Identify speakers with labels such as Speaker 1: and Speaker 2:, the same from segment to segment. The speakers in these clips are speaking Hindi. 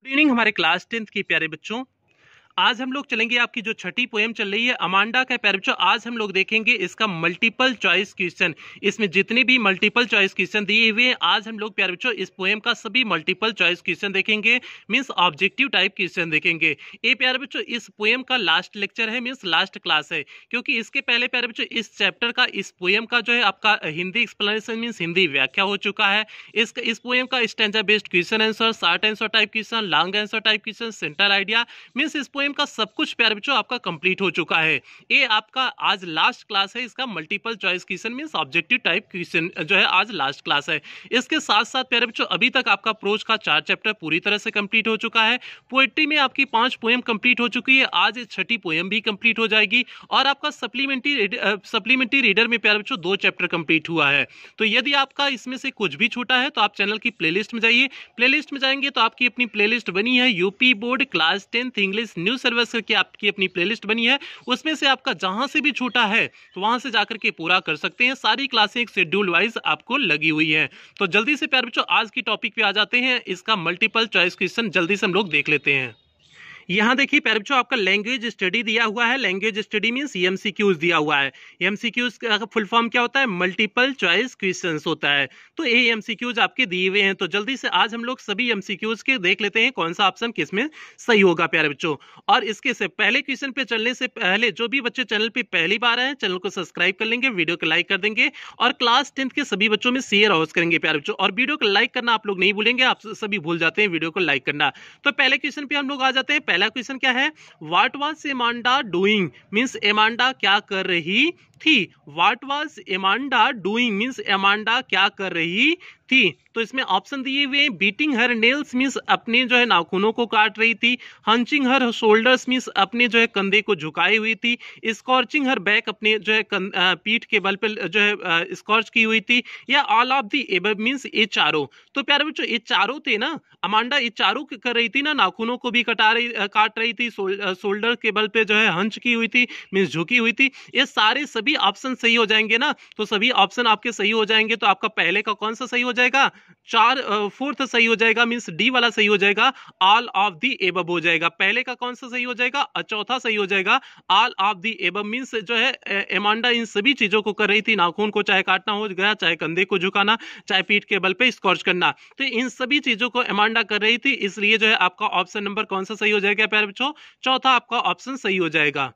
Speaker 1: गुड इवनिंग हमारे क्लास 10th की प्यारे बच्चों। आज हम लोग चलेंगे आपकी जो छठी पोएम चल रही है अमांडा का प्यारे बच्चों। आज हम लोग देखेंगे इसका मल्टीपल चॉइस क्वेश्चन। इसमें जितने भी मल्टीपल चॉइस क्वेश्चन दिए हुए हैं आज हम लोग प्यारे बच्चों इस पोएम का सभी मल्टीपल चॉइस क्वेश्चन देखेंगे, मींस ऑब्जेक्टिव टाइप क्वेश्चन देखेंगे। ये प्यारे बच्चों इस पोएम का लास्ट लेक्चर है, मींस लास्ट क्लास है, क्योंकि इसके पहले प्यारे बच्चों इस चैप्टर का इस पोएम का जो है आपका हिंदी एक्सप्लेनेशन मींस हिंदी व्याख्या हो चुका है। इस पोएम का stanza based question answer, short answer type question, long answer type question, centre idea, means इस पोएम का सब कुछ प्यारे बच्चों आपका कंप्लीट हो चुका है। ये आपका आज लास्ट क्लास है इसका multiple choice question means objective type question जो है आज लास्ट क्लास है। इसके साथ साथ प्यारे बच्चों अभी तक आपका प्रोज का 4 चैप्टर पूरी तरह से कंप्लीट हो चुका है। पोएट्री में आपकी 5 पोएम कंप्लीट हो चुकी है, आज छठी पोएम भी कंप्लीट हो जाएगी और आपका सप्लीमेंट्री रीडर में प्यारे बच्चों 2 चैप्टर कंप्लीट हुआ है। तो यदि आपका इसमें से कुछ भी छूटा है तो आप चैनल की प्लेलिस्ट में जाइए। प्लेलिस्ट में जाएंगे तो आपकी अपनी प्लेलिस्ट बनी है, UP board class 10th English new service करके आपकी अपनी प्लेलिस्ट बनी है। उसमें से आपका जहां से भी छूटा है तो वहां से जाकर के पूरा कर सकते हैं। सारी क्लासें एक शेड्यूल वाइज आपको लगी हुई है। तो जल्दी से प्यारे बच्चों आज की टॉपिक पे आ जाते हैं। इसका मल्टीपल चॉइस क्वेश्चन जल्दी से हम लोग देख लेते हैं। यहाँ देखिए प्यारे बच्चों आपका लैंग्वेज स्टडी दिया हुआ है। लैंग्वेज स्टडी मींस एमसीक्यूज दिया हुआ है। एमसीक्यूज का फुल फॉर्म क्या होता है? मल्टीपल चॉइस क्वेश्चंस होता है। तो ये एमसीक्यूज आपके दिए हुए हैं। तो जल्दी से आज हम लोग सभी एमसीक्यूज के देख लेते हैं कौन सा ऑप्शन किसमें सही होगा प्यारे बच्चों। और इसके से पहले क्वेश्चन पे चलने से पहले जो भी बच्चे चैनल पे पहली बार आए चैनल को सब्सक्राइब कर लेंगे, वीडियो को लाइक कर देंगे और क्लास 10th के सभी बच्चों में शेयर अवश्य करेंगे प्यारे बच्चों। और वीडियो को लाइक करना आप लोग नहीं भूलेंगे, आप सभी भूल जाते हैं वीडियो को लाइक करना। तो पहले क्वेश्चन पे हम लोग आ जाते हैं। पहला क्वेश्चन क्या है? What was Amanda doing? Means Amanda क्या कर रही थी। What was Amanda doing? Means Amanda क्या कर रही थी। तो इसमें ऑप्शन दिए हुए बीटिंग हर नेल्स मीन्स अपने जो है नाखूनों को काट रही थी। हंचिंग हर शोल्डर्स मीन्स अपने जो है कंधे को झुकाई हुई थी। स्कॉर्चिंग हर बैक अपने जो है पीठ के बल पे जो है स्कॉर्च की हुई थी। या all of the above means ये चारों। तो प्यारे बच्चों ये चारों थे ना, अमांडा ये चारों कर रही थी ना, नाखूनों को भी काट रही थी, शोल्डर के बल पे जो है हंच की हुई थी मीन्स झुकी हुई थी। ये सारे सभी ऑप्शन सही हो जाएंगे ना। तो सभी ऑप्शन आपके सही हो जाएंगे तो आपका पहले का कौन सा सही हो जाएगा? फोर्थ सही हो जाएगा मींस डी वाला सही हो जाएगा, ऑल ऑफ दी एबव हो जाएगा। पहले का कौन सा सही हो जाएगा? चौथा सही हो जाएगा, all of the above means जो है एमांडा इन सभी चीजों को कर रही थी। नाखून को चाहे काटना हो गया, चाहे कंधे को झुकाना, चाहे पीठ के बल पे स्कॉर्च करना, तो इन सभी चीजों को एमांडा कर रही थी। इसलिए जो है आपका ऑप्शन नंबर कौन सा सही हो जाएगा प्यारे बच्चों? चौथा आपका ऑप्शन सही हो जाएगा।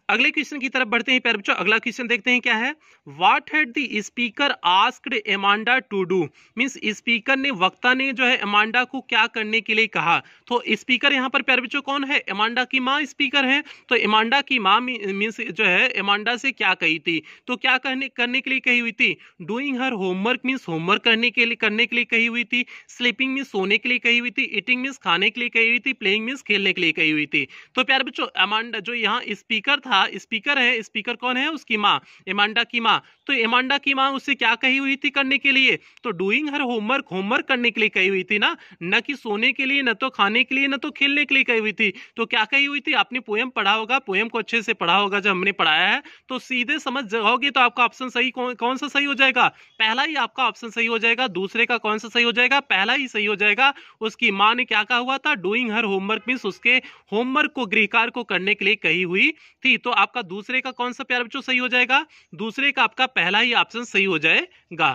Speaker 1: अगले क्वेश्चन की तरफ बढ़ते हैं प्यारे बच्चों। अगला क्वेश्चन देखते हैं क्या है। What had the speaker asked Amanda to do. Means speaker ने, वक्ता ने जो है एमांडा को क्या करने के लिए कहा। तो स्पीकर यहाँ पर प्यारे बच्चों कौन है? एमांडा की माँ स्पीकर है। तो एमांडा की माँ मींस जो है एमांडा से क्या कही थी? तो क्या करने के लिए कही हुई थी? Doing her homework means homework करने के लिए कही हुई थी। स्लीपिंग मींस सोने के लिए कही हुई थी। ईटिंग मींस खाने के लिए कही हुई थी। प्लेइंग मींस खेलने के लिए कही हुई थी। तो प्यारे बच्चों एमांडा जो यहाँ स्पीकर था, स्पीकर है, स्पीकर कौन है? उसकी माँ, एमांडा की माँ। तो एमांडा की माँ उससे क्या कही हुई थी करने के लिए? तो डूइंग हर होमवर्क, होमवर्क करने के लिए कही हुई थी ना, न कि सोने के लिए, न तो खाने के लिए, न तो खेलने के लिए कही हुई थी। तो क्या कही हुई थी? आपने पोएम पढ़ा होगा, पोएम को अच्छे से पढ़ा होगा जब हमने पढ़ाया है, तो सीधे समझ जाओगे। तो आपका ऑप्शन सही कौन सा सही हो जाएगा? पहला ही आपका ऑप्शन सही हो जाएगा। दूसरे का कौन सा सही हो जाएगा? पहला ही सही हो जाएगा। उसकी माँ ने क्या कहा हुआ था? डूइंग हर होमवर्क मींस उसके होमवर्क को, गृह कार्य को करने के लिए कही हुई थी। तो आपका दूसरे का कौन सा प्यारे बच्चों सही हो जाएगा? दूसरे का आपका पहला ही ऑप्शन सही हो जाएगा।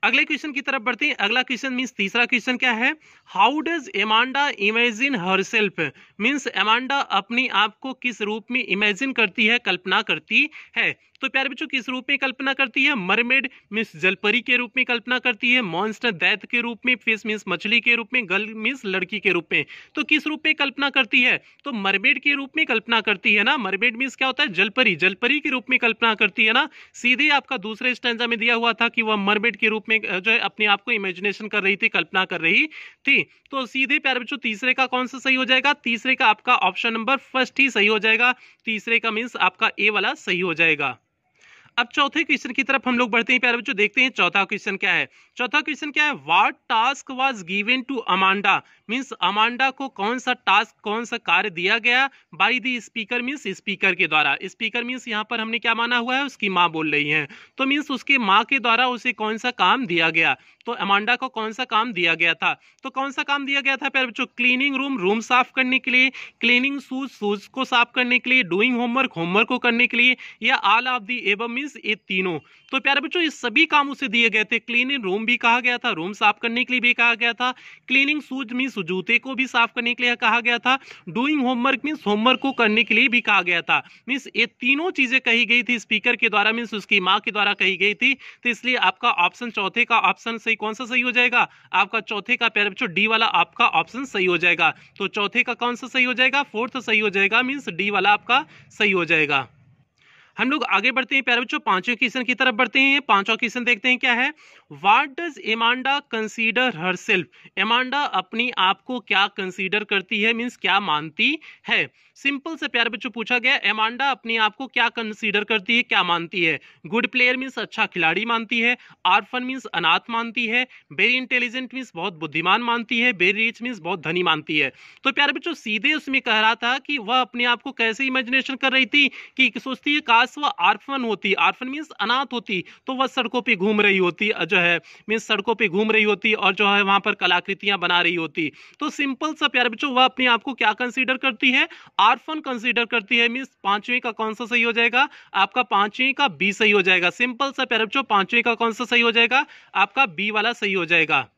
Speaker 1: अगले क्वेश्चन की तरफ बढ़ते हैं। अगला क्वेश्चन मींस तीसरा क्वेश्चन क्या है? How does Amanda imagine herself. Means Amanda अपनी आप को किस रूप में इमेजिन करती है, कल्पना करती है। तो प्यारे बच्चों किस रूप में कल्पना करती है? मरमेड मींस जलपरी के रूप में कल्पना करती है। मॉन्स्टर दैत के रूप में। फिश मींस मछली के रूप में। गर्ल मींस लड़की के रूप में। तो किस रूप में कल्पना करती है? तो मरमेड के रूप में कल्पना करती है ना। मरमेड मींस क्या होता है? जलपरी, जलपरी के रूप में कल्पना करती है ना। सीधे आपका दूसरे स्टैंजा में दिया हुआ था कि वह मरमेड के रूप में जो है अपने आप को इमेजिनेशन कर रही थी, कल्पना कर रही थी। तो सीधे प्यारे बच्चों तीसरे का कौन सा सही हो जाएगा? तीसरे का आपका ऑप्शन नंबर फर्स्ट ही सही हो जाएगा। तीसरे का मींस आपका ए वाला सही हो जाएगा। अब चौथे क्वेश्चन की तरफ हम लोग बढ़ते हैं प्यारे बच्चों। देखते हैं चौथा क्वेश्चन क्या है। चौथा क्वेश्चन क्या है? What task was given to Amanda. Means Amanda को कौन सा टास्क, कौन सा कार्य दिया गया by the speaker, means speaker के द्वारा। स्पीकर मीन्स यहाँ पर हमने क्या माना हुआ है, उसकी माँ बोल रही है, तो मीन्स उसके माँ के द्वारा उसे कौन सा काम दिया गया। तो अमांडा को कौन सा काम दिया गया था, तो कौन सा काम दिया गया था प्यारे बच्चों, क्लीनिंग रूम, रूम साफ करने के लिए, क्लीनिंग शूज, शूज को साफ करने के लिए, डूइंग होमवर्क, होमवर्क को करने के लिए, या all of the above means ये तीनों। तो प्यारे बच्चों ये सभी काम उसे दिए गए थे। क्लीनिंग रूम भी कहा गया था, रूम साफ करने के लिए भी कहा गया था, क्लीनिंग शूज मींस जूते को भी साफ करने के लिए कहा गया था, डूइंग होमवर्क मींस होमवर्क को करने के लिए भी कहा गया था। मींस ये तीनों चीजें कही गई थी स्पीकर के द्वारा, मींस उसकी माँ के द्वारा कही गई थी। तो इसलिए आपका ऑप्शन चौथे का ऑप्शन सही कौन सा सही हो जाएगा, आपका चौथे का प्यारे बच्चों डी वाला आपका ऑप्शन सही हो जाएगा। तो चौथे का कौन सा सही हो जाएगा, फोर्थ सही हो जाएगा, मींस डी वाला आपका सही हो जाएगा। हम लोग आगे बढ़ते हैं प्यारे बच्चों, पांचवें क्वेश्चन की तरफ बढ़ते हैं। पांचवा क्वेश्चन देखते हैं क्या है, व्हाट डज एमांडा कंसीडर हरसेल्फ, एमांडा अपनी आप को क्या कंसीडर करती है, मींस क्या मानती है। सिंपल से प्यारे बच्चों पूछा गया, एमांडा अपने आप को क्या कंसीडर करती है, क्या मानती है। गुड प्लेयर मींस अच्छा खिलाड़ी मानती है, ऑर्फन मींस अनाथ मानती है, वेरी इंटेलिजेंट मींस बहुत बुद्धिमान मानती है, वेरी रिच मींस बहुत धनी मानती है। तो प्यारे बच्चों सीधे उसमें कह रहा था कि वह अपने आप को कैसे इमेजिनेशन कर रही थी कि सोचती है काश वह ऑर्फन होती, ऑर्फन मींस अनाथ होती, तो वह सड़कों पे घूम रही होती, जो है मींस सड़कों पे घूम रही होती और जो है वहां पर कलाकृतियां बना रही होती। तो सिंपल सा प्यारे बच्चों वह अपने आप को क्या कंसीडर करती है, ऑर्फन कंसीडर करती है। मींस पांचवें का कौन सा सही हो जाएगा, आपका पांचवें का बी सही हो जाएगा। सिंपल सा प्यारे बच्चों पांचवें का कौन सा सही हो जाएगा, आपका बी वाला सही हो जाएगा।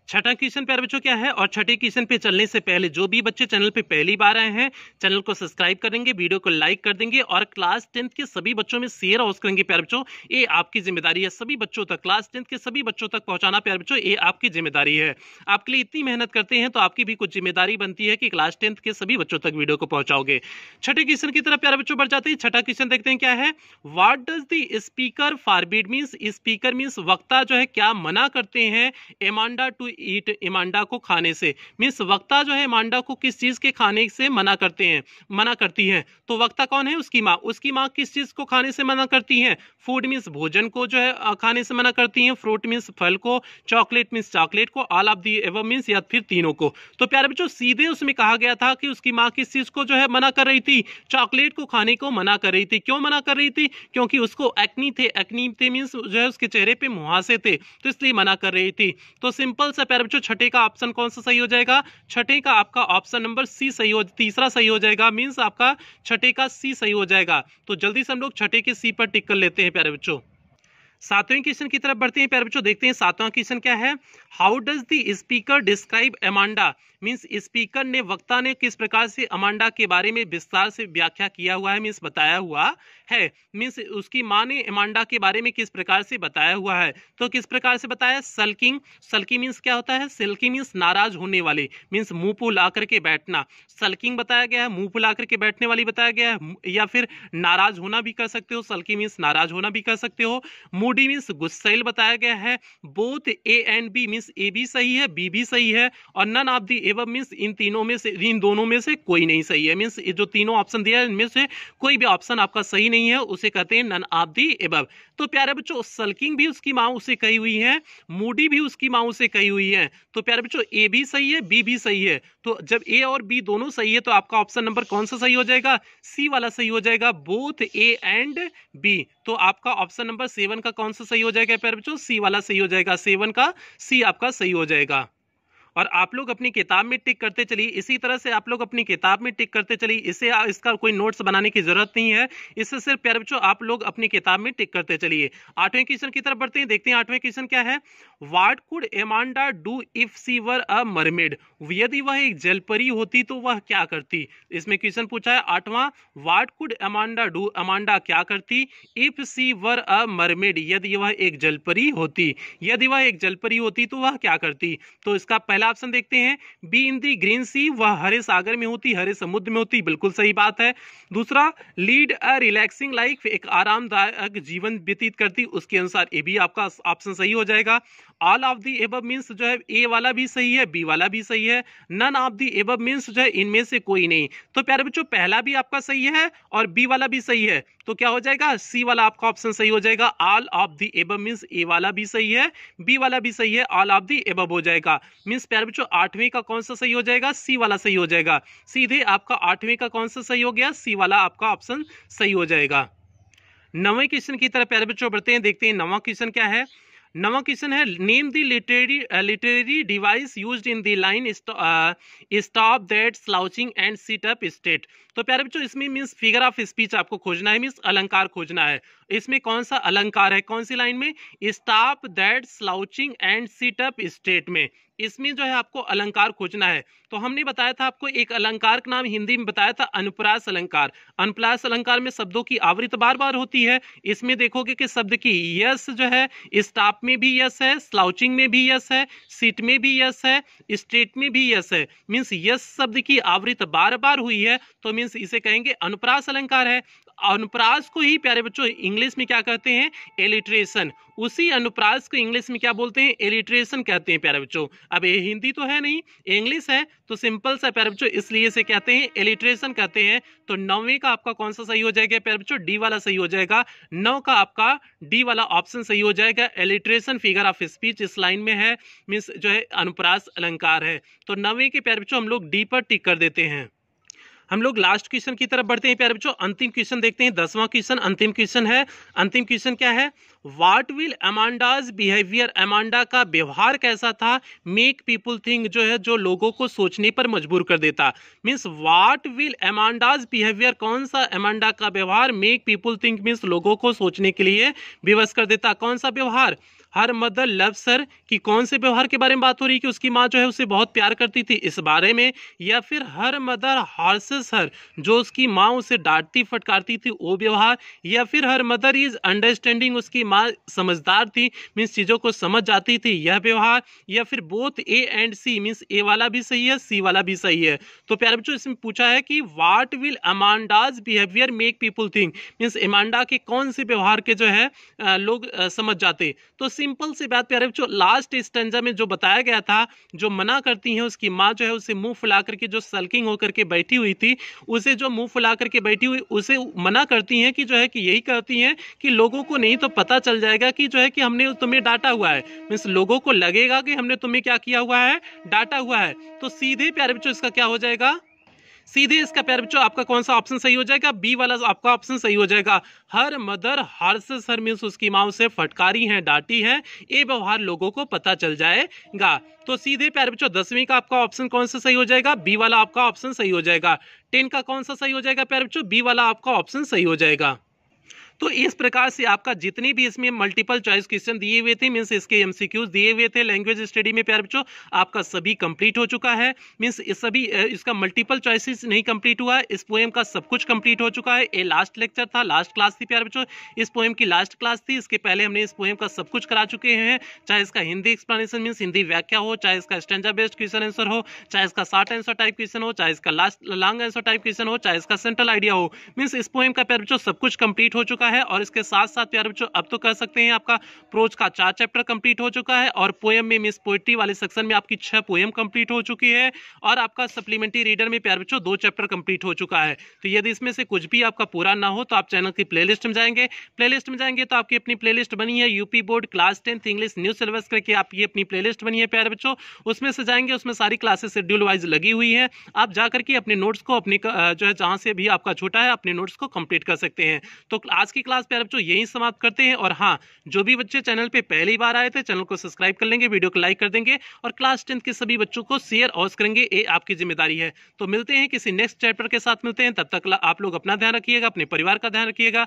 Speaker 1: छठा क्वेश्चन प्यारे बच्चों क्या है, और छठे क्वेश्चन पे चलने से पहले जो भी बच्चे चैनल पे पहली बार आए हैं चैनल को सब्सक्राइब करेंगे, वीडियो को लाइक कर देंगे और क्लास 10th के सभी बच्चों में शेयर और करेंगे प्यारे बच्चों, ये आपकी जिम्मेदारी है। सभी बच्चों तक, क्लास 10th के सभी बच्चों तक पहुंचाना प्यारे बच्चों ये आपकी जिम्मेदारी है। आपके लिए इतनी मेहनत करते हैं तो आपकी भी कुछ जिम्मेदारी बनती है कि क्लास 10th के सभी बच्चों तक वीडियो को पहुंचाओगे। छठे क्वेश्चन की तरफ प्यारे बच्चों बढ़ जाते हैं। छठा क्वेश्चन देखते हैं क्या है, what does the speaker forbid, means speaker means वक्ता जो है क्या मना करते हैं एमांडा टू ईट, एमांडा को खाने से। मींस वक्ता जो है एमांडा को किस चीज के खाने से मना करते हैं, मना करती है। तो वक्ता कौन है, उसकी माँ। उसकी माँ किस चीज को खाने से मना करती है, फूड मींस भोजन को जो है खाने से मना करती हैं, फ्रूट मींस फल को, चॉकलेट मींस चॉकलेट को, all of the above means या फिर तीनों को। तो प्यारे बच्चों सीधे उसमें कहा गया था कि उसकी माँ किस चीज को जो है मना कर रही थी, चॉकलेट को खाने को मना कर रही थी। क्यों मना कर रही थी, क्योंकि उसको एक्नी थे, एक्नी थे मींस जो है उसके चेहरे पे मुहासे थे, तो इसलिए मना कर रही थी। तो सिंपल सा प्यारे बच्चों छठे का ऑप्शन कौन सा सही हो जाएगा, छठे का आपका ऑप्शन नंबर सी सही हो, तीसरा सही हो जाएगा, मींस आपका छठे का सी सही हो जाएगा। तो जल्दी से हम लोग छठे के सी पर टिक कर लेते हैं प्यारे बच्चों। सातवें क्वेश्चन की तरफ बढ़ते हैं प्यारे बच्चों, देखते हैं सातवां क्वेश्चन क्या है, how does the speaker describe Amanda, means speaker ने, वक्ता ने किस प्रकार से अमांडा के बारे में विस्तार से व्याख्या किया हुआ है, मींस बताया हुआ है। मींस उसकी माँ ने अमांडा के बारे में किस प्रकार से बताया हुआ है, तो किस प्रकार से बताया, सल्किंग, सल्की मींस क्या होता है, सल्की मींस नाराज होने वाले, मींस मुंह फुला करके बैठना, सल्किंग बताया गया है, मुंह फुला करके बैठने वाली बताया गया है, या फिर नाराज होना भी कर सकते हो, सल्की मींस नाराज होना भी कर सकते हो, मूडी मींस गुस्सैल बताया गया है, both A and B means A भी सही है, बी भी सही है, और none of the above means इन तीनों में से, इन दोनों में से कोई नहीं सही है। मींस जो तीनों ऑप्शन दिया है इनमें से कोई भी ऑप्शन आपका सही नहीं है, उसे कहते हैं नन ऑफ दी एबव। तो प्यारे बच्चों सल्किंग भी उसकी माँ उसे कही हुई है, मूडी भी उसकी माँ उसे कही हुई है। तो प्यारे बच्चों ए भी सही है, बी भी सही है। तो जब ए और बी दोनों सही है तो आपका ऑप्शन नंबर कौन सा सही हो जाएगा, सी वाला सही हो जाएगा, बोथ ए एंड बी। तो आपका ऑप्शन नंबर 7 का कौन सा सही हो जाएगा प्यारे बच्चों, सी वाला सही हो जाएगा, 7 का सी आपका सही हो जाएगा। और आप लोग अपनी किताब में टिक करते चलिए, इसी तरह से आप लोग अपनी किताब में टिक करते चलिए, इसे इसका कोई नोट्स बनाने की जरूरत नहीं है, इससे सिर्फ प्यारे बच्चों आप लोग अपनी किताब में टिक करते चलिए। आठवें क्वेश्चन की तरफ बढ़ते हैं, देखते हैं आठवें क्वेश्चन क्या है, what could Amanda do if she were a mermaid, यदि वह एक जलपरी होती तो वह क्या करती। इसमें क्वेश्चन पूछा है आठवां, what could Amanda do, Amanda क्या करती, if she were a mermaid, यदि वह एक जलपरी होती, यदि वह एक जलपरी होती तो वह क्या करती। तो इसका पहला ऑप्शन देखते हैं, बी इन दी ग्रीन सी, वह हरे सागर में होती, हरे समुद्र में होती, बिल्कुल सही बात है। दूसरा, लीड अ रिलैक्सिंग लाइफ, एक आरामदायक जीवन व्यतीत करती, उसके अनुसार ये भी आपका ऑप्शन सही हो जाएगा। All of the above means जो है ए वाला भी सही है, बी वाला भी सही है, none of the above means जो है इनमें से कोई नहीं। तो प्यारे बच्चों पहला भी आपका सही है और बी वाला भी सही है, तो क्या हो जाएगा, सी वाला आपका ऑप्शन सही हो जाएगा। All of the above means A वाला भी सही है, बी वाला भी सही है, ऑल ऑफ द एबव हो जाएगा। मींस प्यारे बच्चों आठवीं का कौन सा सही हो जाएगा, सी वाला सही हो जाएगा। सीधे आपका आठवीं का कौन सा सही हो गया, सी वाला आपका ऑप्शन सही हो जाएगा। नवें क्वेश्चन की तरफ प्यारे बच्चों बढ़ते हैं, देखते हैं नवा क्वेश्चन क्या है। नवा क्वेश्चन है, name the literary device used in the line stop that slouching and sit up state. तो प्यारे बच्चों इसमें मींस फिगर ऑफ स्पीच आपको खोजना है, मींस अलंकार खोजना है। इसमें कौन सा अलंकार है, कौन सी लाइन में, stop that slouching and sit up state में, इसमें जो है आपको अलंकार खोजना है। तो हमने बताया था आपको एक अलंकार का नाम हिंदी में बताया था अनुप्रास अलंकार। अनुप्रास अलंकार में शब्दों की आवृत्ति बार बार होती है। इसमें देखोगे कि शब्द की यस जो है स्टॉप में भी यस है, स्लाउचिंग में भी यस है, सीट में भी यस है, स्ट्रेट में भी यस है। मींस यस शब्द की आवृत्ति बार बार हुई है, तो मींस इसे कहेंगे अनुप्रास अलंकार है। अनुप्रास को ही प्यारे बच्चों इंग्लिश में क्या कहते हैं, एलिट्रेशन। उसी अनुप्रास को इंग्लिश में क्या बोलते हैं, एलिट्रेशन कहते हैं प्यारे बच्चों। अब ये हिंदी तो है नहीं, इंग्लिश है, तो सिंपल सा प्यारे बच्चों इसलिए इसे कहते हैं एलिट्रेशन कहते हैं। तो नौवीं का आपका कौन सा सही हो जाएगा प्यारे बच्चों, डी वाला सही हो जाएगा। 9 का आपका डी वाला ऑप्शन सही हो जाएगा। एलिट्रेशन फिगर ऑफ स्पीच इस लाइन में है, मींस जो है अनुप्रास अलंकार है। तो 9वीं के प्यारे बच्चों हम लोग डी पर टिक कर देते हैं। हम लोग लास्ट क्वेश्चन की तरफ बढ़ते हैं प्यारे बच्चों, अंतिम क्वेश्चन देखते हैं। 10वां क्वेश्चन अंतिम क्वेश्चन है। अंतिम क्वेश्चन क्या है, what will Amanda's behaviour, Amanda का व्यवहार कैसा था, मेक पीपुल थिंक जो है जो लोगों को सोचने पर मजबूर कर देता। Means what will Amanda's behaviour, कौन सा अमांडा का व्यवहार मेक पीपुल थिंक मींस लोगों को सोचने के लिए विवश कर देता। कौन सा व्यवहार, हर मदर लव सर की कौन से व्यवहार के बारे में बात हो रही है कि उसकी माँ जो है उसे बहुत प्यार करती थी इस बारे में, या फिर हर मदर हार्सेस हर जो उसकी माँ उसे डांटती फटकारती थी वो व्यवहार, या फिर हर मदर इज अंडरस्टैंडिंग उसकी माँ समझदार थी मीन्स चीजों को समझ जाती थी यह व्यवहार, या फिर both A and C means A वाला भी सही है सी वाला भी सही है। तो प्यारे बच्चों इसमें पूछा है कि what will Amanda's behaviour make people think means Amanda के कौन से व्यवहार के जो है लोग समझ जाते। तो सिंपल सी बात प्यारे बच्चों, लास्ट स्टैंजा में जो बताया गया था, जो मना करती है उसकी माँ जो है उसे मुंह फुला करके जो सल्किंग होकर के बैठी हुई थी, उसे जो मुंह फुला करके बैठी हुई उसे मना करती हैं कि जो है कि यही कहती हैं कि लोगों को नहीं तो पता चल जाएगा कि जो है कि हमने तुम्हें डांटा हुआ है, मींस लोगों को लगेगा कि हमने तुम्हें क्या किया हुआ है, डांटा हुआ है। तो सीधे प्यारे बच्चों इसका क्या हो जाएगा, सीधे इसका प्यारे बच्चों आपका कौन सा ऑप्शन सही हो जाएगा, बी वाला आपका ऑप्शन सही हो जाएगा। हर मदर हार्सेस हर मींस उसकी माँ उसे फटकारी है डांटी है, ये व्यवहार लोगों को पता चल जाएगा। तो सीधे प्यारे बच्चों 10वीं का आपका ऑप्शन कौन सा सही हो जाएगा, बी वाला आपका ऑप्शन सही हो जाएगा। 10 का कौन सा सही हो जाएगा प्यारे बच्चों, बी वाला आपका ऑप्शन सही हो जाएगा। तो इस प्रकार से आपका जितने भी इसमें मल्टीपल चॉइस क्वेश्चन दिए हुए थे मींस इसके एमसीक्यूज दिए हुए थे लैंग्वेज स्टडी में प्यारे बच्चों, आपका सभी कंप्लीट हो चुका है। मींस इस सभी इसका मल्टीपल चॉइसेस नहीं कंप्लीट हुआ है, इस पोएम का सब कुछ कंप्लीट हो चुका है। ये लास्ट लेक्चर था, लास्ट क्लास थी प्यारे बच्चों, इस पोएम की लास्ट क्लास थी। इसके पहले हमने इस पोएम का सब कुछ करा चुके हैं, चाहे इसका हिंदी एक्सप्लेनेशन मींस हिंदी व्याख्या हो, चाहे इसका स्टैंजा बेस्ड क्वेश्चन आंसर हो, चाहे इसका शॉर्ट आंसर टाइप क्वेश्चन हो, चाहे इसका लॉन्ग आंसर टाइप क्वेश्चन हो, चाहे इसका सेंट्रल आइडिया हो। मींस इस पोएम का प्यारे बच्चों सब कुछ कंप्लीट हो चुका है। और इसके साथ साथ प्यारे बच्चों अब तो कह सकते हैं आपका प्रोज का 4 चैप्टर कंप्लीट हो चुका है, और पोएम में मींस पोएट्री वाले सेक्शन में आपकी 6 पोएम कंप्लीट हो चुकी है, और आपका सप्लीमेंट्री रीडर में प्यारे बच्चों 2 चैप्टर कंप्लीट हो चुका है। तो यदि इसमें से कुछ भी आपका पूरा ना हो तो आप चैनल की प्लेलिस्ट में जाएंगे, प्लेलिस्ट में जाएंगे तो आपकी अपनी प्लेलिस्ट बनी है UP board class 10 English new syllabus करके आपकी अपनी प्लेलिस्ट बनी है प्यारे बच्चों, उसमें से जाएंगे, उसमें सारी क्लासेस शेड्यूल वाइज लगी हुई है। आप जाकर के अपने नोट्स को अपनी जो है जहां से भी आपका छूटा है अपने नोट्स को कंप्लीट कर सकते हैं। तो आज की क्लास प्यारे बच्चों यही समाप्त करते हैं। और हाँ, जो भी बच्चे चैनल पे पहली बार आए थे चैनल को सब्सक्राइब कर लेंगे, वीडियो को लाइक कर देंगे, और क्लास 10 के सभी बच्चों को शेयर और करेंगे, ये आपकी जिम्मेदारी है। तो मिलते हैं किसी नेक्स्ट चैप्टर के साथ, मिलते हैं, तब तक आप लोग अपना ध्यान रखिएगा, अपने परिवार का ध्यान रखिएगा।